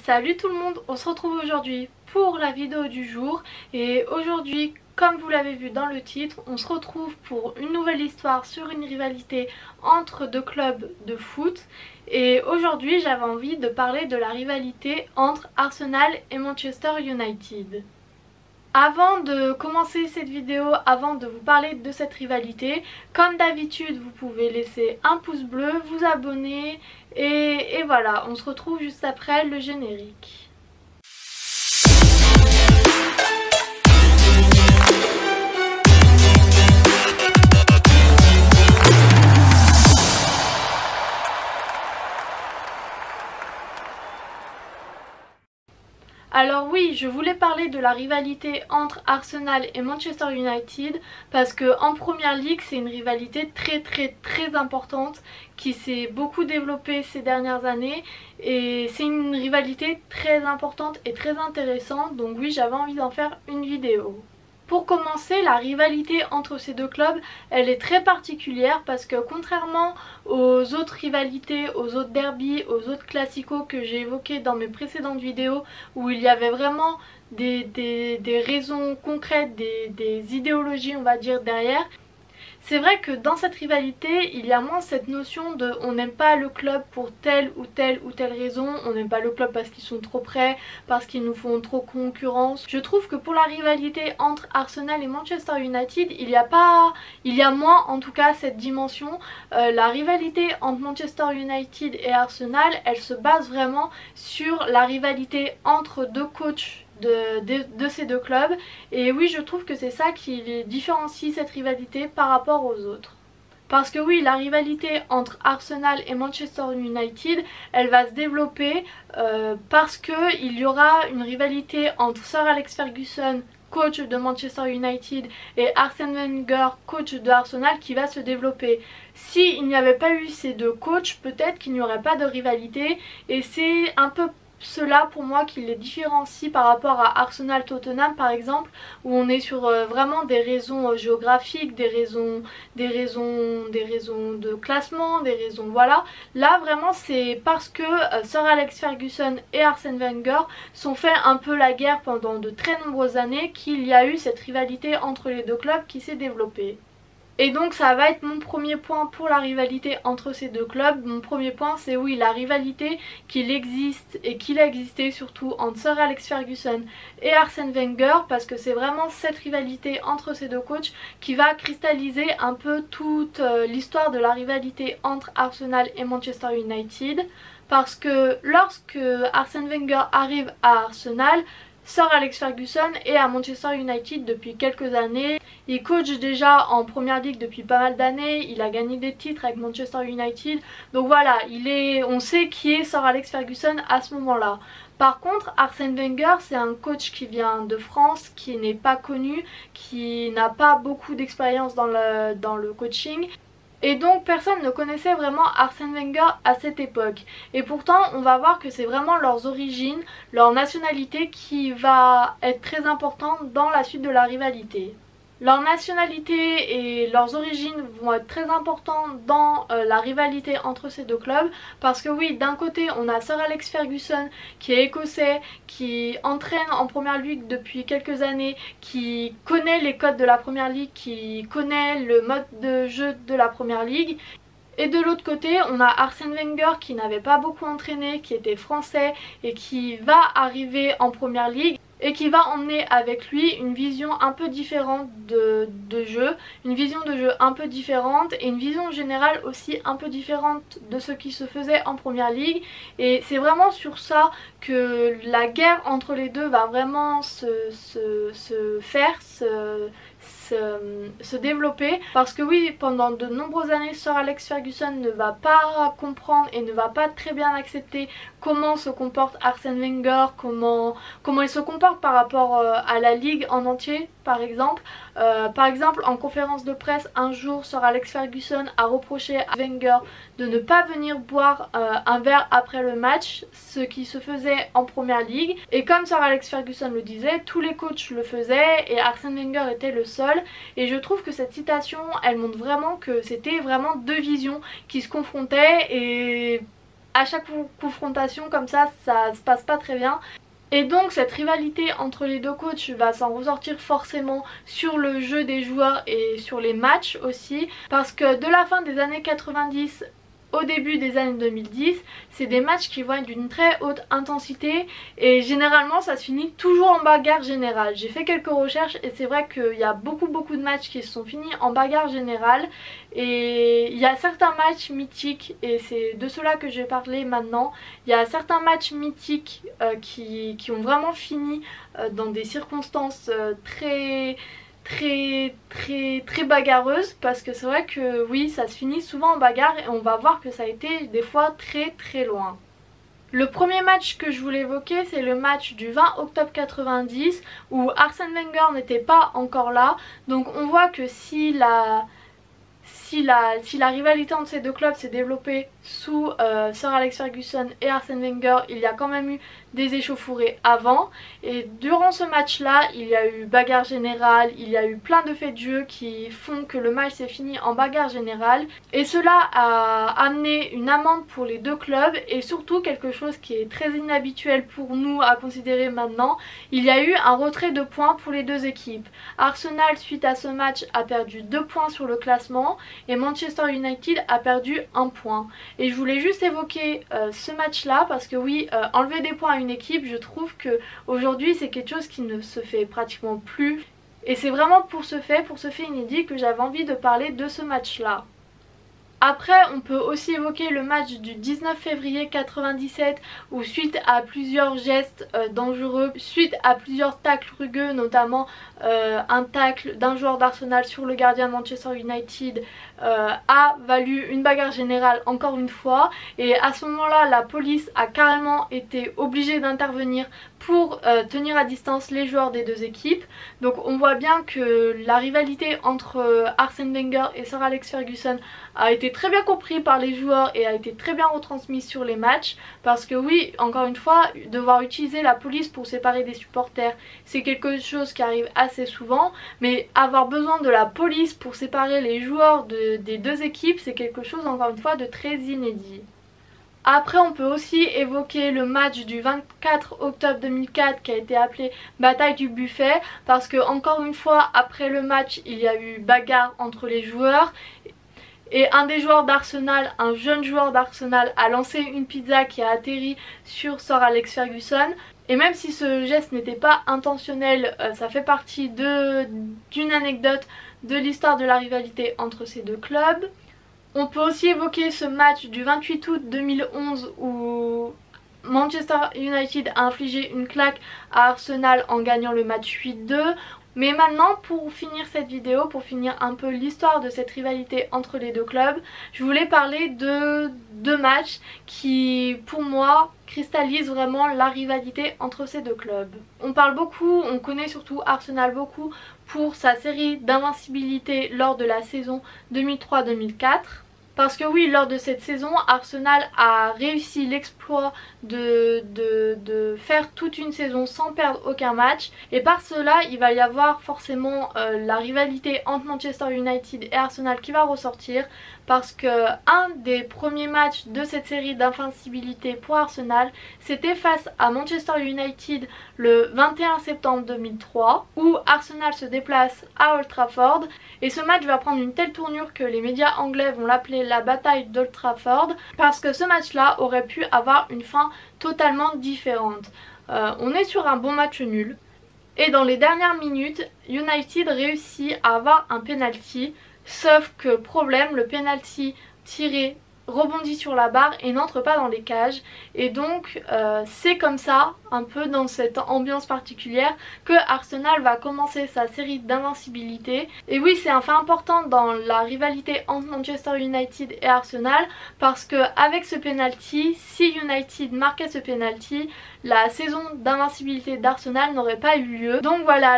Salut tout le monde, on se retrouve aujourd'hui pour la vidéo du jour et aujourd'hui, comme vous l'avez vu dans le titre, on se retrouve pour une nouvelle histoire sur une rivalité entre deux clubs de foot. Et aujourd'hui j'avais envie de parler de la rivalité entre Arsenal et Manchester United. Avant de commencer cette vidéo, avant de vous parler de cette rivalité, comme d'habitude vous pouvez laisser un pouce bleu, vous abonner et voilà, on se retrouve juste après le générique. Alors oui, je voulais parler de la rivalité entre Arsenal et Manchester United parce que en première ligue c'est une rivalité très importante qui s'est beaucoup développée ces dernières années et c'est une rivalité très importante et très intéressante, donc oui, j'avais envie d'en faire une vidéo. Pour commencer, la rivalité entre ces deux clubs, elle est très particulière parce que contrairement aux autres rivalités, aux autres derbys, aux autres classicos que j'ai évoqués dans mes précédentes vidéos où il y avait vraiment des raisons concrètes, des idéologies on va dire derrière, c'est vrai que dans cette rivalité, il y a moins cette notion de on n'aime pas le club pour telle ou telle raison, on n'aime pas le club parce qu'ils sont trop près, parce qu'ils nous font trop concurrence. Je trouve que pour la rivalité entre Arsenal et Manchester United, il y a moins en tout cas cette dimension. La rivalité entre Manchester United et Arsenal, elle se base vraiment sur la rivalité entre deux coachs de ces deux clubs, et oui, je trouve que c'est ça qui différencie cette rivalité par rapport aux autres. Parce que oui, la rivalité entre Arsenal et Manchester United, elle va se développer parce qu'il y aura une rivalité entre Sir Alex Ferguson, coach de Manchester United, et Arsène Wenger, coach de Arsenal, qui va se développer. S'il n'y avait pas eu ces deux coachs, peut-être qu'il n'y aurait pas de rivalité, et c'est un peu cela pour moi qui les différencie par rapport à Arsenal Tottenham par exemple, où on est sur vraiment des raisons géographiques, des raisons de classement, des raisons voilà. Là vraiment c'est parce que Sir Alex Ferguson et Arsène Wenger sont fait un peu la guerre pendant de très nombreuses années qu'il y a eu cette rivalité entre les deux clubs qui s'est développée. Et donc ça va être mon premier point pour la rivalité entre ces deux clubs. Mon premier point, c'est oui, la rivalité qu'il existe et qu'il a existé surtout entre Sir Alex Ferguson et Arsène Wenger, parce que c'est vraiment cette rivalité entre ces deux coachs qui va cristalliser un peu toute l'histoire de la rivalité entre Arsenal et Manchester United. Parce que lorsque Arsène Wenger arrive à Arsenal, Sir Alex Ferguson est à Manchester United depuis quelques années. Il coach déjà en première ligue depuis pas mal d'années, il a gagné des titres avec Manchester United. Donc voilà, on sait qui est Sir Alex Ferguson à ce moment-là. Par contre, Arsène Wenger, c'est un coach qui vient de France, qui n'est pas connu, qui n'a pas beaucoup d'expérience dans le coaching. Et donc personne ne connaissait vraiment Arsène Wenger à cette époque. Et pourtant on va voir que c'est vraiment leurs origines, leur nationalité qui va être très importante dans la suite de la rivalité. Leur nationalité et leurs origines vont être très importantes dans la rivalité entre ces deux clubs, parce que oui, d'un côté on a Sir Alex Ferguson qui est écossais, qui entraîne en première ligue depuis quelques années, qui connaît les codes de la première ligue, qui connaît le mode de jeu de la première ligue. Et de l'autre côté, on a Arsène Wenger qui n'avait pas beaucoup entraîné, qui était français et qui va arriver en première ligue et qui va emmener avec lui une vision un peu différente de jeu, une vision de jeu un peu différente et une vision générale aussi un peu différente de ce qui se faisait en première ligue. Et c'est vraiment sur ça que la guerre entre les deux va vraiment se développer, parce que oui, pendant de nombreuses années Sir Alex Ferguson ne va pas comprendre et ne va pas très bien accepter comment se comporte Arsène Wenger, comment il se comporte par rapport à la ligue en entier par exemple. En conférence de presse un jour, Sir Alex Ferguson a reproché à Wenger de ne pas venir boire un verre après le match, ce qui se faisait en première ligue, et comme Sir Alex Ferguson le disait, tous les coachs le faisaient et Arsène Wenger était le seul. Et je trouve que cette citation, elle montre vraiment que c'était vraiment deux visions qui se confrontaient, et à chaque confrontation comme ça se passe pas très bien. Et donc cette rivalité entre les deux coachs va s'en ressortir forcément sur le jeu des joueurs et sur les matchs aussi, parce que de la fin des années 90 au début des années 2010, c'est des matchs qui vont être d'une très haute intensité et généralement ça se finit toujours en bagarre générale. J'ai fait quelques recherches et c'est vrai qu'il y a beaucoup de matchs qui se sont finis en bagarre générale, et il y a certains matchs mythiques et c'est de cela que je vais parler maintenant. Il y a certains matchs mythiques qui ont vraiment fini dans des circonstances très bagarreuse, parce que c'est vrai que oui, ça se finit souvent en bagarre et on va voir que ça a été des fois très loin. Le premier match que je voulais évoquer, c'est le match du 20 octobre 90 où Arsène Wenger n'était pas encore là. Donc on voit que si la rivalité entre ces deux clubs s'est développée sous Sir Alex Ferguson et Arsène Wenger, il y a quand même eu des échauffourées avant, et durant ce match là il y a eu bagarre générale, il y a eu plein de faits de jeu qui font que le match s'est fini en bagarre générale, et cela a amené une amende pour les deux clubs, et surtout quelque chose qui est très inhabituel pour nous à considérer maintenant, il y a eu un retrait de points pour les deux équipes. Arsenal suite à ce match a perdu 2 points sur le classement et Manchester United a perdu 1 point. Et je voulais juste évoquer ce match là parce que oui, enlever des points à une équipe, je trouve que aujourd'hui c'est quelque chose qui ne se fait pratiquement plus, et c'est vraiment pour ce fait inédit que j'avais envie de parler de ce match là. Après, on peut aussi évoquer le match du 19 février 97 où suite à plusieurs gestes dangereux, suite à plusieurs tacles rugueux, notamment un tacle d'un joueur d'Arsenal sur le gardien de Manchester United a valu une bagarre générale encore une fois, et à ce moment là la police a carrément été obligée d'intervenir pour tenir à distance les joueurs des deux équipes. Donc on voit bien que la rivalité entre Arsène Wenger et Sir Alex Ferguson a été très bien compris par les joueurs et a été très bien retransmise sur les matchs, parce que oui, encore une fois, devoir utiliser la police pour séparer des supporters, c'est quelque chose qui arrive assez souvent, mais avoir besoin de la police pour séparer les joueurs des deux équipes, c'est quelque chose encore une fois de très inédit. Après, on peut aussi évoquer le match du 24 octobre 2004 qui a été appelé Bataille du Buffet, parce que encore une fois après le match il y a eu bagarre entre les joueurs et un des joueurs d'Arsenal, un jeune joueur d'Arsenal, a lancé une pizza qui a atterri sur Sir Alex Ferguson. Et même si ce geste n'était pas intentionnel, ça fait partie d'une anecdote de l'histoire de la rivalité entre ces deux clubs. On peut aussi évoquer ce match du 28 août 2011 où Manchester United a infligé une claque à Arsenal en gagnant le match 8-2. Mais maintenant, pour finir cette vidéo, pour finir un peu l'histoire de cette rivalité entre les deux clubs, je voulais parler de deux matchs qui, pour moi, cristallisent vraiment la rivalité entre ces deux clubs. On parle beaucoup, on connaît surtout Arsenal beaucoup pour sa série d'invincibilité lors de la saison 2003-2004. Parce que oui, lors de cette saison, Arsenal a réussi l'exploit de faire toute une saison sans perdre aucun match. Et par cela, il va y avoir forcément la rivalité entre Manchester United et Arsenal qui va ressortir. Parce que un des premiers matchs de cette série d'invincibilité pour Arsenal, c'était face à Manchester United le 21 septembre 2003, où Arsenal se déplace à Old Trafford. Et ce match va prendre une telle tournure que les médias anglais vont l'appeler la bataille d'Old Trafford, parce que ce match-là aurait pu avoir une fin totalement différente. On est sur un bon match nul. Et dans les dernières minutes, United réussit à avoir un penalty. Sauf que problème, le penalty tiré rebondit sur la barre et n'entre pas dans les cages, et donc c'est comme ça, un peu dans cette ambiance particulière, que Arsenal va commencer sa série d'invincibilité. Et oui, c'est un fait important dans la rivalité entre Manchester United et Arsenal, parce que avec ce penalty, si United marquait ce penalty, la saison d'invincibilité d'Arsenal n'aurait pas eu lieu. Donc voilà,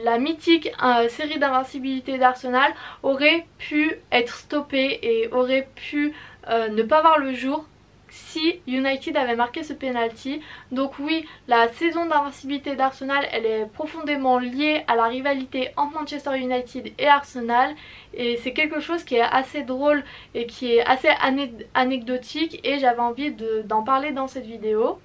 la mythique série d'invincibilité d'Arsenal aurait pu être stoppée et aurait pu ne pas voir le jour si United avait marqué ce penalty. Donc oui, la saison d'invincibilité d'Arsenal, elle est profondément liée à la rivalité entre Manchester United et Arsenal, et c'est quelque chose qui est assez drôle et qui est assez anecdotique, et j'avais envie d'en parler dans cette vidéo.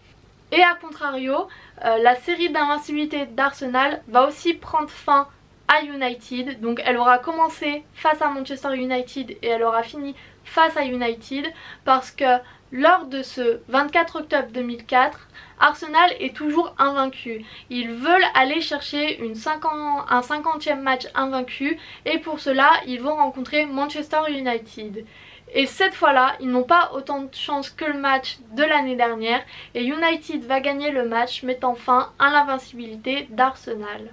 Et à contrario, la série d'invincibilité d'Arsenal va aussi prendre fin à United. Donc elle aura commencé face à Manchester United et elle aura fini face à United, parce que lors de ce 24 octobre 2004, Arsenal est toujours invaincu. Ils veulent aller chercher un 50e match invaincu, et pour cela ils vont rencontrer Manchester United. Et cette fois-là, ils n'ont pas autant de chance que le match de l'année dernière, et United va gagner le match, mettant fin à l'invincibilité d'Arsenal.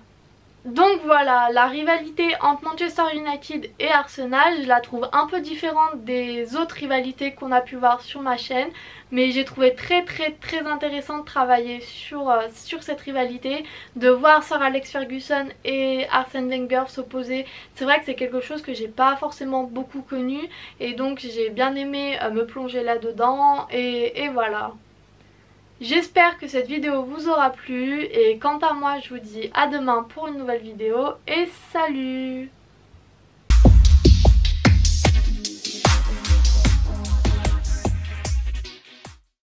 Donc voilà, la rivalité entre Manchester United et Arsenal, je la trouve un peu différente des autres rivalités qu'on a pu voir sur ma chaîne, mais j'ai trouvé très intéressant de travailler sur cette rivalité, de voir Sir Alex Ferguson et Arsène Wenger s'opposer. C'est vrai que c'est quelque chose que j'ai pas forcément beaucoup connu, et donc j'ai bien aimé me plonger là-dedans, et voilà. J'espère que cette vidéo vous aura plu, et quant à moi je vous dis à demain pour une nouvelle vidéo, et salut!